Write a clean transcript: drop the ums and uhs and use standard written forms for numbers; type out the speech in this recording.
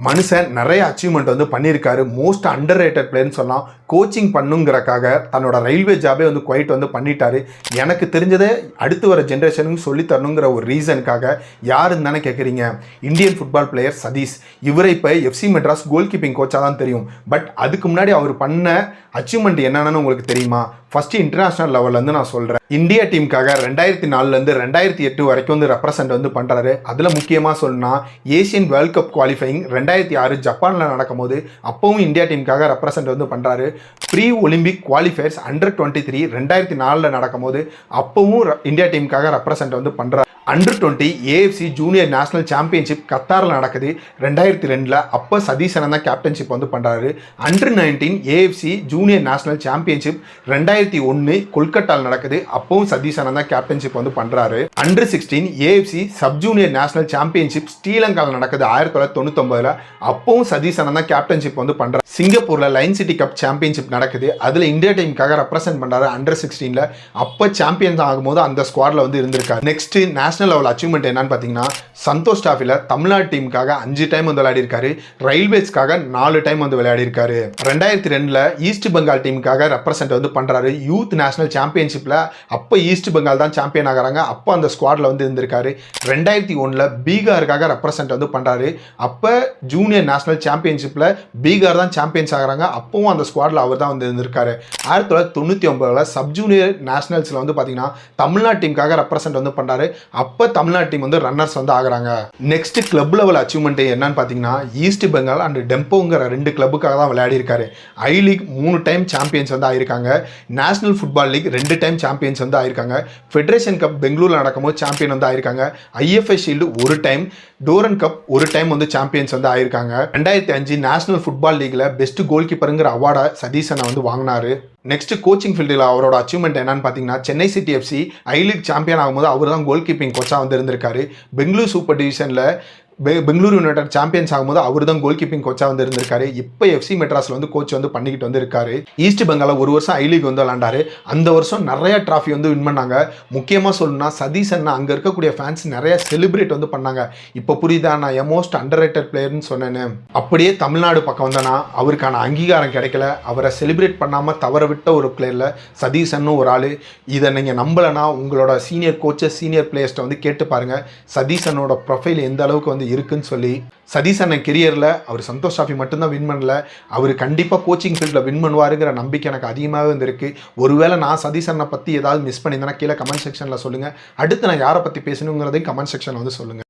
மனுஷன் நிறைய அச்சீவ்மெண்ட் வந்து பண்ணியிருக்காரு. மோஸ்ட் அண்டர் ரேட்டட் பிளேயர்னு சொல்லலாம். கோச்சிங் பண்ணுங்கிறக்காக தன்னோட ரயில்வே ஜாபே வந்து குவைட் வந்து பண்ணிட்டாரு. எனக்கு தெரிஞ்சதை அடுத்து வர ஜென்ரேஷனுக்கு சொல்லித்தரணுங்கிற ஒரு ரீசனுக்காக யாருன்னு தானே கேட்குறீங்க, இந்தியன் ஃபுட்பால் பிளேயர் சதீஷ். இவரை இப்போ எஃப்சி மெட்ராஸ் கோல் கீப்பிங் கோச்சாக தான் தெரியும். பட் அதுக்கு முன்னாடி அவர் பண்ண அச்சீவ்மெண்ட் என்னென்னு உங்களுக்கு தெரியுமா? ஃபஸ்ட்டு இன்டர்நேஷ்னல் லெவல்லேருந்து நான் சொல்கிறேன். இந்தியா டீமுக்காக 2004லேருந்து 2008 வரைக்கும் வந்து ரெப்ரசன்ட் வந்து பண்ணுறாரு. அதில் முக்கியமாக சொன்னால் ஏஷியன் வேர்ல்ட் கப் குவாலிஃபைங் 2006 ஜப்பானில் நடக்கும்போது அப்பவும் இந்தியா டீமுக்காக ரெப்ரசன்ட் வந்து பண்ணுறாரு. ப்ரீ ஒலிம்பிக் குவாலிஃபயர்ஸ் அண்டர் 23 2004 நடக்கும்போது அப்பவும் இந்தியா டீமுக்காக ரெப்ரசன்ட் வந்து பண்ணுறாரு. Under 20 AFC junior national championship கத்தாரில் நடக்குது 2002. அப்போ சதீஷன் தான் கேப்டன்ஷிப் வந்து பண்ணுறாரு. Under 19 AFC junior national championship 2001 கொல்கட்டாவில் நடக்குது. அப்பவும் சதீஷன் தான் கேப்டன்ஷிப் வந்து பண்ணுறாரு. Under 16 AFC sub junior national championship ஸ்ரீலங்காவில் நடக்குது 1999. அப்பவும் சதீஷன் தான் கேப்டன்ஷிப் வந்து பண்ணுறாரு. சிங்கப்பூரில் லைன் சிட்டி கப் சாம்பியன்ஷிப் நடக்குது. அதில் இந்தியா டீமுக்காக ரெப்ரசென்ட் பண்ணுறாரு அண்டர் 16. அப்போ சாம்பியன்ஸ் ஆகும்போது அந்த ஸ்குவாடில் வந்து இருந்திருக்காரு. நெக்ஸ்ட் நேஷனல் லெவல் அச்சீவ்மெண்ட் என்னன்னு பார்த்தீங்கன்னா, சந்தோஷ் டிராஃபியில் தமிழ்நாடு டீமுக்காக 5 டைம் வந்து விளையாடிருக்காரு. ரயில்வேஸ்க்காக 4 டைம் வந்து விளையாடிருக்காரு. 2002 ஈஸ்ட் பெங்கால் டீமுக்காக ரெப்ரசென்ட் வந்து பண்ணுறாரு. யூத் நேஷனல் சாம்பியன்ஷிப்பில் அப்போ ஈஸ்ட் பெங்கால் தான் சாம்பியன் ஆகிறாங்க. அப்போ அந்த ஸ்குவாடில் வந்து இருந்திருக்காரு. 2001 பீகாருக்காக ரெப்ரசென்ட் வந்து பண்ணுறாரு. அப்போ ஜூனியர் நேஷனல் சாம்பியன்ஷிப்பில் பீகார் தான் சாம்பியன்ஸ் ஆகிறாங்க. அப்பவும் அந்த ஸ்குவாடில் அவர் தான் வந்து இருந்திருக்காரு. 1999 சப் ஜூனியர் நேஷனல்ஸில் வந்து பார்த்தீங்கன்னா தமிழ்நாடு டீமுக்காக ரெப்ரசென்ட் வந்து பண்ணுறாரு. அப்போ தமிழ்நாடு டீம் வந்து ரன்னர்ஸ் வந்து ஆகிறாங்க. நெக்ஸ்ட் கிளப் லெவல் அச்சீவ்மெண்ட் என்னன்னு பார்த்தீங்கன்னா, ஈஸ்ட் பெங்கால் அண்ட் டெம்போங்கிற 2 கிளப்புக்காக தான் விளையாடி இருக்காரு. ஐ லீக் 3 டைம் சாம்பியன்ஸ் வந்து ஆயிருக்காங்க. National football league 2 time champions வந்து ஆயிருக்காங்க. ஃபெடரேஷன் கப் பெங்களூரில் நடக்கும்போது சாம்பியன் வந்து ஆயிருக்காங்க. IFA shield 1 time, Durand cup 1 time வந்து சாம்பியன்ஸ் வந்து ஆயிருக்காங்க. 2005 நேஷனல் ஃபுட்பால் லீக்ல பெஸ்ட் கோல் கீப்பருங்கிற அவார்டை சதீஷனை வந்து வாங்கினாரு. நெக்ஸ்ட் கோச்சிங் ஃபீல்டில் அவரோட அச்சீவ்மெண்ட் என்னன்னு பார்த்தீங்கன்னா, Chennai city FC I league champion ஆகும்போது அவர் தான் கோல் கீப்பிங் கோச்சாக வந்து இருந்திருக்காரு. பெங்களூர் சூப்பர் டிவிஷனில் பெங்களூர் யுனைடெட் சாம்பியன்ஸ் ஆகும்போது அவர் தான் கோல் கீப்பிங் கோச்சாக வந்து இருந்திருக்காரு. இப்போ எஃப்சி மெட்ராஸில் வந்து கோச் வந்து பண்ணிக்கிட்டு வந்து இருக்காரு. ஈஸ்ட் பெங்காலில் 1 வருஷம் ஐ லீக் வந்து விளாண்டாரு. அந்த வருஷம் நிறைய ட்ராஃபி வந்து வின் பண்ணாங்க. முக்கியமாக சொல்லணும்னா சதீஷன் அங்கே இருக்கக்கூடிய ஃபேன்ஸ் நிறைய செலிப்ரேட் வந்து பண்ணாங்க. இப்போ புரியுதா நான் மோஸ்ட் அண்டர் ரேட்டட் பிளேயர்னு சொன்னேன்னு? அப்படியே தமிழ்நாடு பக்கம் வந்தேன்னா அவருக்கான அங்கீகாரம் கிடைக்கல. அவரை செலிப்ரேட் பண்ணாமல் தவற விட்ட ஒரு பிளேயரில் சதீஷன் ஒரு ஆள். இதை நீங்கள் நம்பலைன்னா உங்களோட சீனியர் கோச்சஸ் சீனியர் பிளேயர்ஸ்ட்டை வந்து கேட்டு பாருங்கள் சதீஷனோட ப்ரொஃபைல் எந்த அளவுக்கு வந்து இருக்குன்னு சொல்லி. சதீஷ் அண்ணன் கெரியரில் அவர் சந்தோஷ் டிராஃபி மட்டும்தான் வின் பண்ணல, அவர் கண்டிப்பாக கோச்சிங் ஃபீல்டில் வின் பண்ணுவாருங்கிற நம்பிக்கை எனக்கு அதிகமாகவே வந்துருக்கு. ஒருவேளை நான் சதீஷ் அண்ணனை பற்றி ஏதாவது மிஸ் பண்ணியிருந்தேன்னா கீழே கமெண்ட் செக்ஷனில் சொல்லுங்கள். அடுத்து நான் யாரை பற்றி பேசணுங்கிறதையும் கமெண்ட் செக்ஷனில் வந்து சொல்லுங்கள்.